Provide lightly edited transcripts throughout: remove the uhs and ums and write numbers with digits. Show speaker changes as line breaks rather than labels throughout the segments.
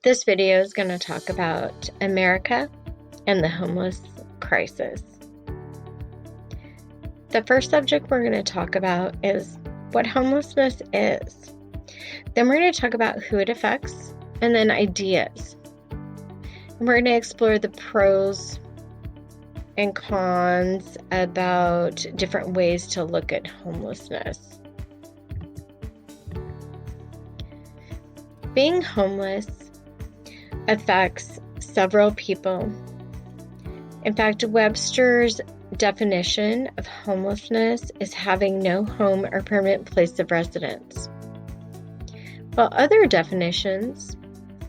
This video is going to talk about America and the homeless crisis. The first subject we're going to talk about is what homelessness is. Then we're going to talk about who it affects and then ideas. And we're going to explore the pros and cons about different ways to look at homelessness. Being homeless affects several people. In fact, Webster's definition of homelessness is having no home or permanent place of residence, while other definitions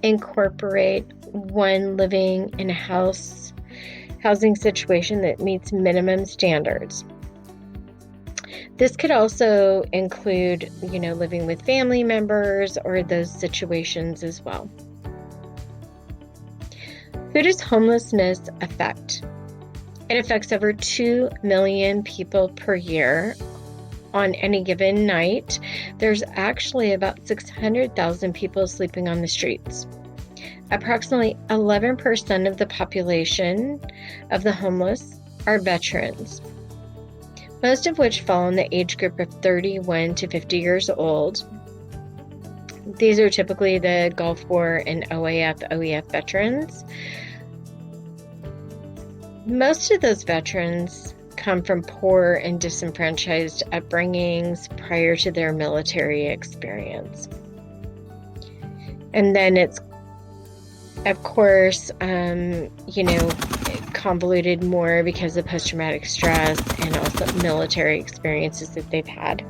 incorporate one living in a housing situation that meets minimum standards. This could also include, living with family members or those situations as well. Who does homelessness affect? It affects over 2 million people per year. On any given night, there's actually about 600,000 people sleeping on the streets. Approximately 11% of the population of the homeless are veterans, most of which fall in the age group of 31 to 50 years old. These are typically the Gulf War and OEF veterans. Most of those veterans come from poor and disenfranchised upbringings prior to their military experience. And then it's, of course, convoluted more because of post-traumatic stress and also military experiences that they've had.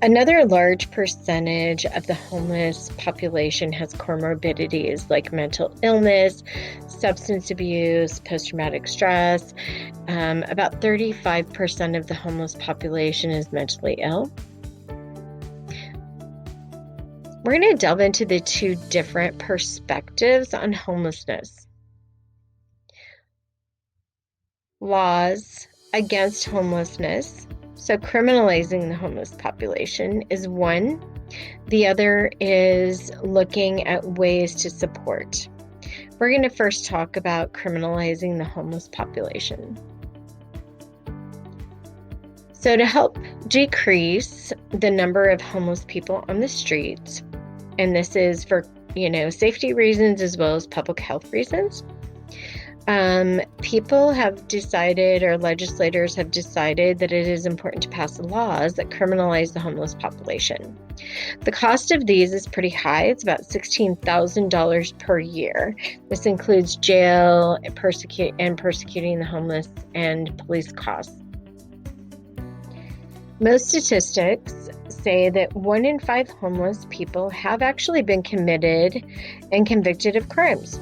Another large percentage of the homeless population has comorbidities like mental illness, substance abuse, post-traumatic stress. About 35% of the homeless population is mentally ill. We're going to delve into the two different perspectives on homelessness. Laws against homelessness. So criminalizing the homeless population is one. The other is looking at ways to support. We're going to first talk about criminalizing the homeless population. So to help decrease the number of homeless people on the streets, and this is for, safety reasons as well as public health reasons, people have decided, or legislators have decided, that it is important to pass laws that criminalize the homeless population. The cost of these is pretty high. It's about $16,000 per year. This includes jail, persecuting the homeless, and police costs. Most statistics say that 1 in 5 homeless people have actually been committed and convicted of crimes.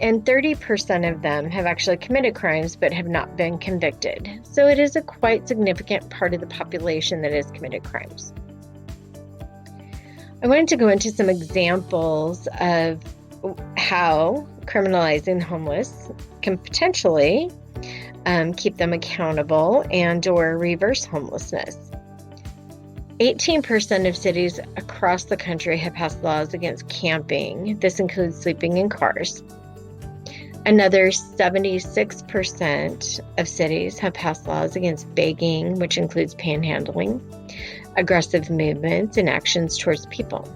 And 30% of them have actually committed crimes but have not been convicted. So it is a quite significant part of the population that has committed crimes. I wanted to go into some examples of how criminalizing the homeless can potentially keep them accountable and or reverse homelessness. 18% of cities across the country have passed laws against camping. This includes sleeping in cars. Another 76% of cities have passed laws against begging, which includes panhandling, aggressive movements, and actions towards people.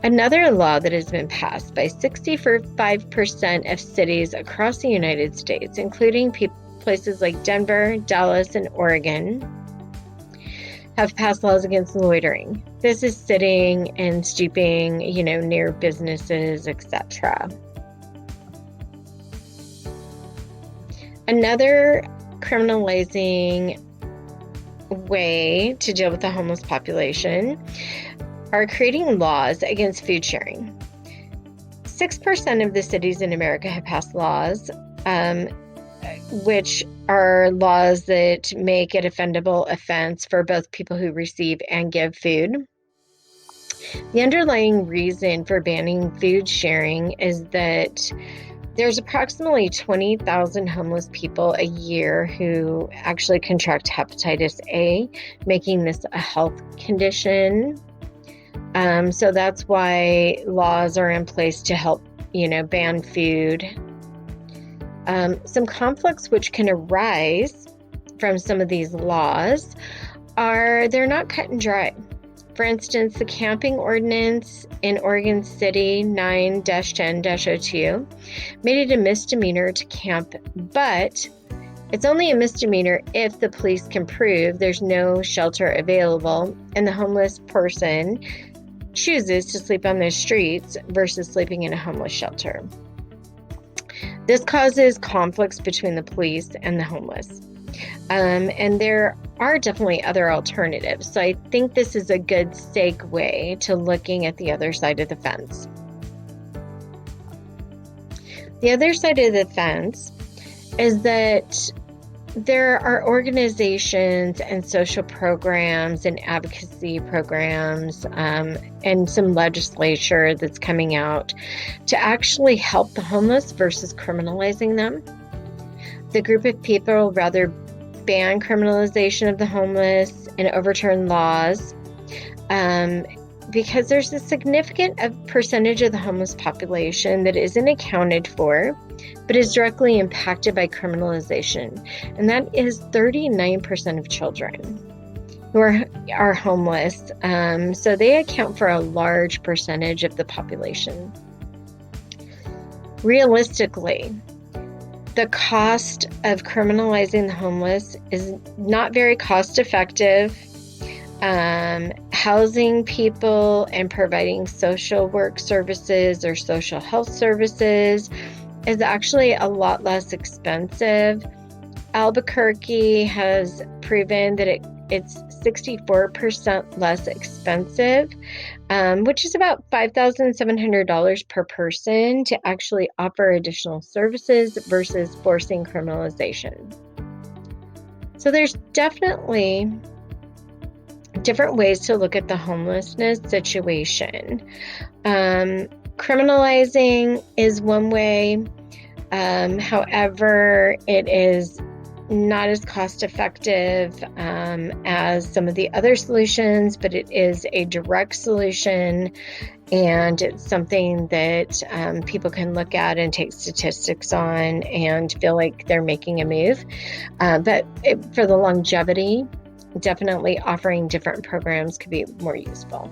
Another law that has been passed by 65% of cities across the United States, including places like Denver, Dallas, and Oregon, have passed laws against loitering. This is sitting and stooping, near businesses, etc. Another criminalizing way to deal with the homeless population are creating laws against food sharing. 6% of the cities in America have passed laws, which are laws that make it a defendable offense for both people who receive and give food. The underlying reason for banning food sharing is that there's approximately 20,000 homeless people a year who actually contract hepatitis A, making this a health condition. So that's why laws are in place to help, ban food. Some conflicts which can arise from some of these laws they're not cut and dry. For instance, the camping ordinance in Oregon City 9-10-02 made it a misdemeanor to camp, but it's only a misdemeanor if the police can prove there's no shelter available and the homeless person chooses to sleep on the streets versus sleeping in a homeless shelter. This causes conflicts between the police and the homeless. And there are definitely other alternatives. So I think this is a good segue to looking at the other side of the fence. The other side of the fence is that there are organizations and social programs and advocacy programs and some legislature that's coming out to actually help the homeless versus criminalizing them. The group of people rather ban criminalization of the homeless and overturn laws because there's a significant percentage of the homeless population that isn't accounted for but is directly impacted by criminalization, and that is 39% of children who are homeless. So they account for a large percentage of the population. Realistically, the cost of criminalizing the homeless is not very cost effective. Housing people and providing social work services or social health services is actually a lot less expensive. Albuquerque has proven that it's 64% less expensive, which is about $5,700 per person to actually offer additional services versus forcing criminalization. So there's definitely different ways to look at the homelessness situation. Criminalizing is one way. However, it is not as cost effective as some of the other solutions, but it is a direct solution, and it's something that people can look at and take statistics on and feel like they're making a move. But for the longevity, definitely offering different programs could be more useful.